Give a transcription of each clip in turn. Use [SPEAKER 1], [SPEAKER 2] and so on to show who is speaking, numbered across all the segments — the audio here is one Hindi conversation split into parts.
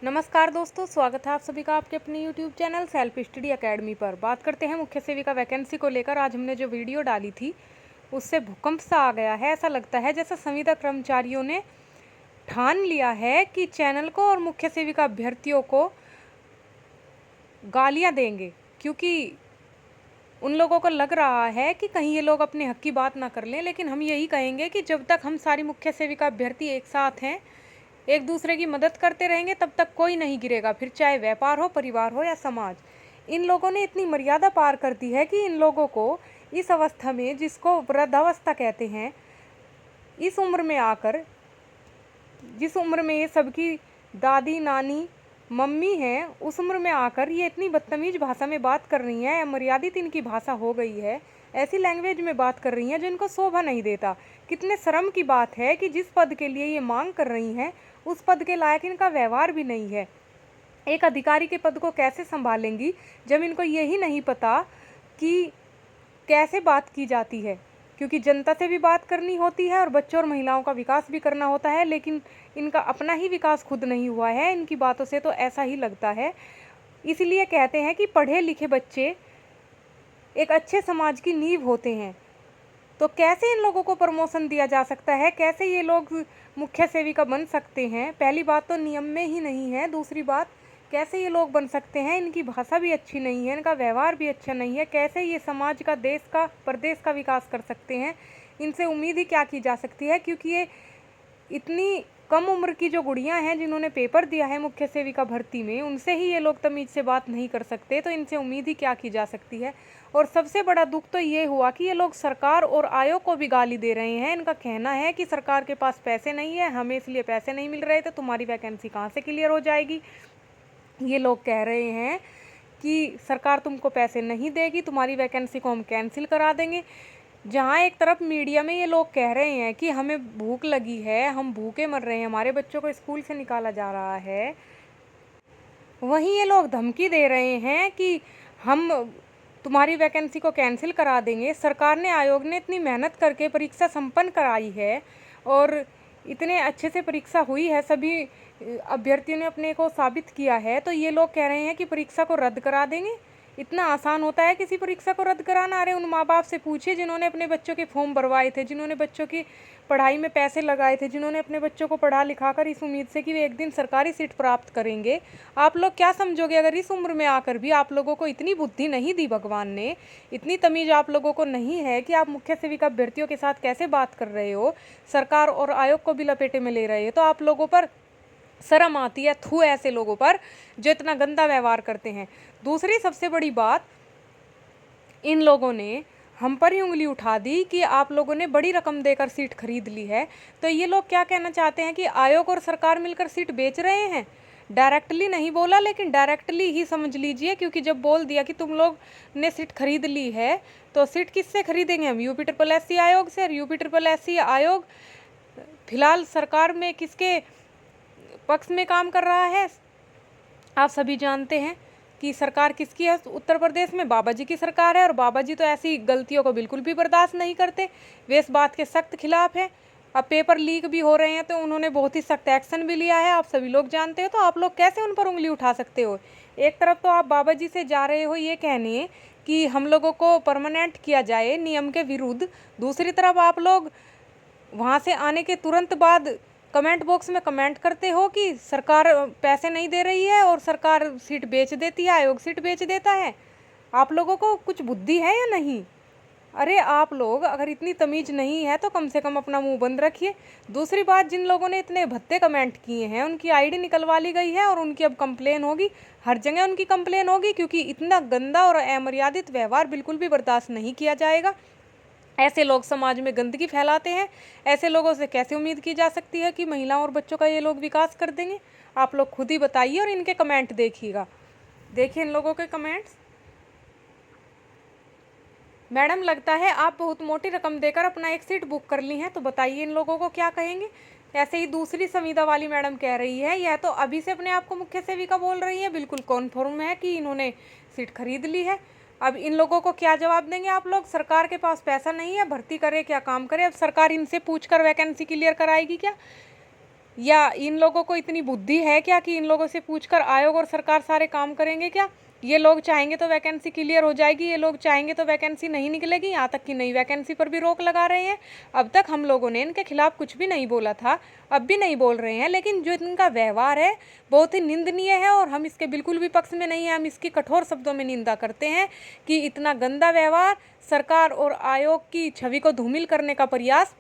[SPEAKER 1] नमस्कार दोस्तों, स्वागत है आप सभी का आपके अपने YouTube channel self study academy पर। बात करते हैं मुख्य सेविका वैकेंसी को लेकर। आज हमने जो वीडियो डाली थी उससे भूकंप सा आ गया है। ऐसा लगता है जैसे संविदा कर्मचारियों ने ठान लिया है कि चैनल को और मुख्य सेविका अभ्यर्थियों को गालियां देंगे, क्योंकि उन लोगों को लग रहा है कि कहीं ये लोग अपने हक की बात ना कर लें। लेकिन हम यही कहेंगे कि जब तक हम सारी मुख्य सेविका अभ्यर्थी एक साथ हैं, एक दूसरे की मदद करते रहेंगे, तब तक कोई नहीं गिरेगा, फिर चाहे व्यापार हो, परिवार हो या समाज। इन लोगों ने इतनी मर्यादा पार कर दी है कि इन लोगों को इस अवस्था में, जिसको वृद्धावस्था कहते हैं, इस उम्र में आकर, जिस उम्र में ये सबकी दादी नानी मम्मी हैं, उस उम्र में आकर ये इतनी बदतमीज भाषा में बात कर रही हैं। मर्यादित इनकी भाषा हो गई है, ऐसी लैंग्वेज में बात कर रही हैं जो इनको शोभा नहीं देता। कितने शर्म की बात है कि जिस पद के लिए ये मांग कर रही हैं उस पद के लायक इनका व्यवहार भी नहीं है। एक अधिकारी के पद को कैसे संभालेंगी जब इनको यही नहीं पता कि कैसे बात की जाती है, क्योंकि जनता से भी बात करनी होती है और बच्चों और महिलाओं का विकास भी करना होता है। लेकिन इनका अपना ही विकास खुद नहीं हुआ है, इनकी बातों से तो ऐसा ही लगता है। इसलिए कहते हैं कि पढ़े लिखे बच्चे एक अच्छे समाज की नींव होते हैं। तो कैसे इन लोगों को प्रमोशन दिया जा सकता है, कैसे ये लोग मुख्य सेविका बन सकते हैं? पहली बात तो नियम में ही नहीं है। दूसरी बात, कैसे ये लोग बन सकते हैं? इनकी भाषा भी अच्छी नहीं है, इनका व्यवहार भी अच्छा नहीं है। कैसे ये समाज का, देश का, प्रदेश का विकास कर सकते हैं? इनसे उम्मीद ही क्या की जा सकती है? क्योंकि ये इतनी कम उम्र की जो गुड़ियां हैं जिन्होंने पेपर दिया है मुख्य सेविका भर्ती में, उनसे ही ये लोग तमीज से बात नहीं कर सकते, तो इनसे उम्मीद ही क्या की जा सकती है? और सबसे बड़ा दुख तो ये हुआ कि ये लोग सरकार और आयोग को भी गाली दे रहे हैं। इनका कहना है कि सरकार के पास पैसे नहीं है, हमें इसलिए पैसे नहीं मिल रहे, तो तुम्हारी वैकेंसी कहाँ से क्लियर हो जाएगी। ये लोग कह रहे हैं कि सरकार तुमको पैसे नहीं देगी, तुम्हारी वैकेंसी को हम कैंसिल करा देंगे। जहाँ एक तरफ मीडिया में ये लोग कह रहे हैं कि हमें भूख लगी है, हम भूखे मर रहे हैं, हमारे बच्चों को स्कूल से निकाला जा रहा है, वहीं ये लोग धमकी दे रहे हैं कि हम तुम्हारी वैकेंसी को कैंसिल करा देंगे। सरकार ने, आयोग ने इतनी मेहनत करके परीक्षा संपन्न कराई है और इतने अच्छे से परीक्षा हुई है, सभी अभ्यर्थियों ने अपने को साबित किया है, तो ये लोग कह रहे हैं कि परीक्षा को रद्द करा देंगे। इतना आसान होता है किसी परीक्षा को रद्द कराना? अरे उन माँ बाप से पूछिए जिन्होंने अपने बच्चों के फॉर्म भरवाए थे, जिन्होंने बच्चों की पढ़ाई में पैसे लगाए थे, जिन्होंने अपने बच्चों को पढ़ा लिखा कर इस उम्मीद से कि वे एक दिन सरकारी सीट प्राप्त करेंगे। आप लोग क्या समझोगे अगर इस उम्र में आकर भी आप लोगों को इतनी बुद्धि नहीं दी भगवान ने, इतनी तमीज आप लोगों को नहीं है कि आप मुख्य सेविका अभ्यर्थियों के साथ कैसे बात कर रहे हो, सरकार और आयोग को भी लपेटे में ले रहे हो, तो आप लोगों पर शर्म आती है। थू ऐसे लोगों पर जो इतना गंदा व्यवहार करते हैं। दूसरी सबसे बड़ी बात, इन लोगों ने हम पर ही उंगली उठा दी कि आप लोगों ने बड़ी रकम देकर सीट खरीद ली है। तो ये लोग क्या कहना चाहते हैं कि आयोग और सरकार मिलकर सीट बेच रहे हैं? डायरेक्टली नहीं बोला, लेकिन डायरेक्टली ही समझ लीजिए, क्योंकि जब बोल दिया कि तुम लोग ने सीट खरीद ली है, तो सीट किससे खरीदेंगे हम? UPSSC आयोग से। और UPSSC आयोग फिलहाल सरकार में किसके पक्ष में काम कर रहा है? आप सभी जानते हैं कि सरकार किसकी है उत्तर प्रदेश में? बाबा जी की सरकार है। और बाबा जी तो ऐसी गलतियों को बिल्कुल भी बर्दाश्त नहीं करते, वे इस बात के सख्त खिलाफ हैं। अब पेपर लीक भी हो रहे हैं तो उन्होंने बहुत ही सख्त एक्शन भी लिया है, आप सभी लोग जानते हो। तो आप लोग कैसे उन पर उंगली उठा सकते हो? एक तरफ तो आप बाबा जी से जा रहे हो ये कहने कि हम लोगों को परमानेंट किया जाए नियम के विरुद्ध, दूसरी तरफ आप लोग वहाँ से आने के तुरंत बाद कमेंट बॉक्स में कमेंट करते हो कि सरकार पैसे नहीं दे रही है और सरकार सीट बेच देती है, आयोग सीट बेच देता है। आप लोगों को कुछ बुद्धि है या नहीं? अरे आप लोग अगर इतनी तमीज नहीं है तो कम से कम अपना मुंह बंद रखिए। दूसरी बात, जिन लोगों ने इतने भद्दे कमेंट किए हैं उनकी आईडी निकलवा ली गई है और उनकी अब कंप्लेन होगी, हर जगह उनकी कंप्लेन होगी, क्योंकि इतना गंदा और अमर्यादित व्यवहार बिल्कुल भी बर्दाश्त नहीं किया जाएगा। ऐसे लोग समाज में गंदगी फैलाते हैं। ऐसे लोगों से कैसे उम्मीद की जा सकती है कि महिलाओं और बच्चों का ये लोग विकास कर देंगे? आप लोग खुद ही बताइए और इनके कमेंट देखिएगा। देखिए इन लोगों के कमेंट्स। मैडम, लगता है आप बहुत मोटी रकम देकर अपना एक सीट बुक कर ली हैं, तो बताइए इन लोगों को क्या कहेंगे? ऐसे ही दूसरी संविदा वाली मैडम कह रही है, यह तो अभी से अपने आप को मुख्य सेविका बोल रही है, बिल्कुल कॉन्फर्म है कि इन्होंने सीट खरीद ली है। अब इन लोगों को क्या जवाब देंगे आप लोग? सरकार के पास पैसा नहीं है, भर्ती करे क्या काम करे? अब सरकार इनसे पूछकर वैकेंसी क्लियर कराएगी क्या? या इन लोगों को इतनी बुद्धि है क्या कि इन लोगों से पूछकर आयोग और सरकार सारे काम करेंगे क्या? ये लोग चाहेंगे तो वैकेंसी क्लियर हो जाएगी, ये लोग चाहेंगे तो वैकेंसी नहीं निकलेगी, यहाँ तक कि नई वैकेंसी पर भी रोक लगा रहे हैं। अब तक हम लोगों ने इनके खिलाफ कुछ भी नहीं बोला था, अब भी नहीं बोल रहे हैं, लेकिन जो इनका व्यवहार है बहुत ही निंदनीय है और हम इसके बिल्कुल भी पक्ष में नहीं हैं। हम इसकी कठोर शब्दों में निंदा करते हैं कि इतना गंदा व्यवहार, सरकार और आयोग की छवि को धूमिल करने का प्रयास,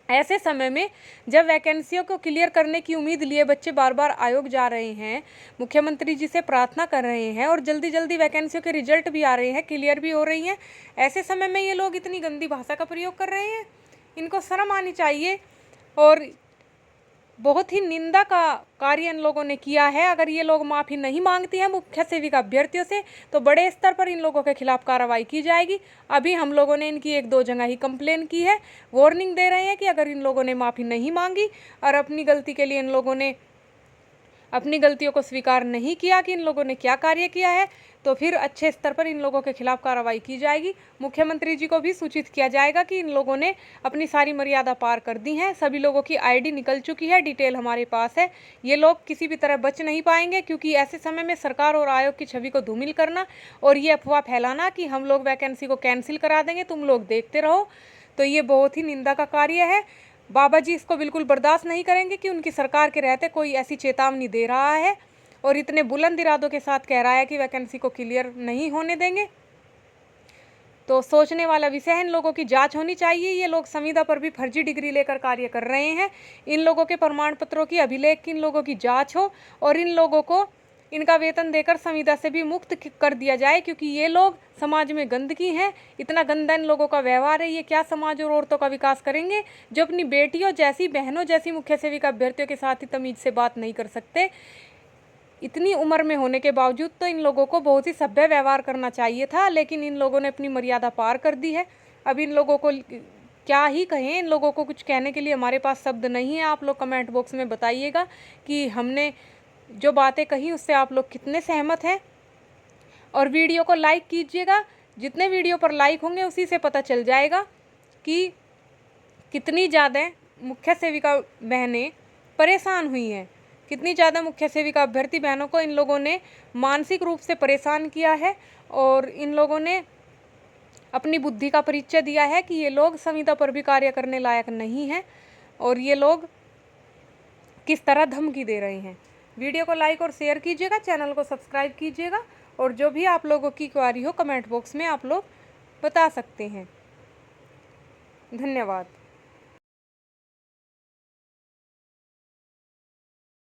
[SPEAKER 1] ऐसे समय में जब वैकेंसियों को क्लियर करने की उम्मीद लिए बच्चे बार बार आयोग जा रहे हैं, मुख्यमंत्री जी से प्रार्थना कर रहे हैं और जल्दी जल्दी वैकेंसियों के रिजल्ट भी आ रहे हैं, क्लियर भी हो रही हैं, ऐसे समय में ये लोग इतनी गंदी भाषा का प्रयोग कर रहे हैं। इनको शर्म आनी चाहिए और बहुत ही निंदा का कार्य इन लोगों ने किया है। अगर ये लोग माफ़ी नहीं मांगती हैं मुख्य सेविका अभ्यर्थियों से तो बड़े स्तर पर इन लोगों के खिलाफ कार्रवाई की जाएगी। अभी हम लोगों ने इनकी 1-2 जगह ही कंप्लेन की है, वार्निंग दे रहे हैं कि अगर इन लोगों ने माफ़ी नहीं मांगी और अपनी गलती के लिए इन लोगों ने अपनी गलतियों को स्वीकार नहीं किया कि इन लोगों ने क्या कार्य किया है, तो फिर अच्छे स्तर पर इन लोगों के खिलाफ कार्रवाई की जाएगी। मुख्यमंत्री जी को भी सूचित किया जाएगा कि इन लोगों ने अपनी सारी मर्यादा पार कर दी है। सभी लोगों की आईडी निकल चुकी है, डिटेल हमारे पास है। ये लोग किसी भी तरह बच नहीं पाएंगे, क्योंकि ऐसे समय में सरकार और आयोग की छवि को धूमिल करना और ये अफवाह फैलाना कि हम लोग वैकेंसी को कैंसिल करा देंगे, तुम लोग देखते रहो, तो ये बहुत ही निंदा का कार्य है। बाबा जी इसको बिल्कुल बर्दाश्त नहीं करेंगे कि उनकी सरकार के रहते कोई ऐसी चेतावनी दे रहा है और इतने बुलंद इरादों के साथ कह रहा है कि वैकेंसी को क्लियर नहीं होने देंगे। तो सोचने वाला विषय है, इन लोगों की जांच होनी चाहिए। ये लोग संविदा पर भी फर्जी डिग्री लेकर कार्य कर रहे हैं। इन लोगों के प्रमाण पत्रों की अभिलेख की इन लोगों की जांच हो और इन लोगों को इनका वेतन देकर संविदा से भी मुक्त कर दिया जाए, क्योंकि ये लोग समाज में गंदगी हैं। इतना गंदा इन लोगों का व्यवहार है, ये क्या समाज और औरतों का विकास करेंगे जो अपनी बेटियों जैसी, बहनों जैसी मुख्य सेविका अभ्यर्थियों के साथ ही तमीज से बात नहीं कर सकते। इतनी उम्र में होने के बावजूद तो इन लोगों को बहुत ही सभ्य व्यवहार करना चाहिए था, लेकिन इन लोगों ने अपनी मर्यादा पार कर दी है। अब इन लोगों को क्या ही कहें, इन लोगों को कुछ कहने के लिए हमारे पास शब्द नहीं है। आप लोग कमेंट बॉक्स में बताइएगा कि हमने जो बातें कही उससे आप लोग कितने सहमत हैं, और वीडियो को लाइक कीजिएगा। जितने वीडियो पर लाइक होंगे उसी से पता चल जाएगा कि कितनी ज़्यादा मुख्य सेविका बहनें परेशान हुई हैं, कितनी ज़्यादा मुख्य सेविका अभ्यर्थी बहनों को इन लोगों ने मानसिक रूप से परेशान किया है और इन लोगों ने अपनी बुद्धि का परिचय दिया है कि ये लोग संविदा पर भी कार्य करने लायक नहीं हैं और ये लोग किस तरह धमकी दे रहे हैं। वीडियो को लाइक और शेयर कीजिएगा, चैनल को सब्सक्राइब कीजिएगा और जो भी आप लोगों की क्वेरी हो कमेंट बॉक्स में आप लोग बता सकते हैं। धन्यवाद।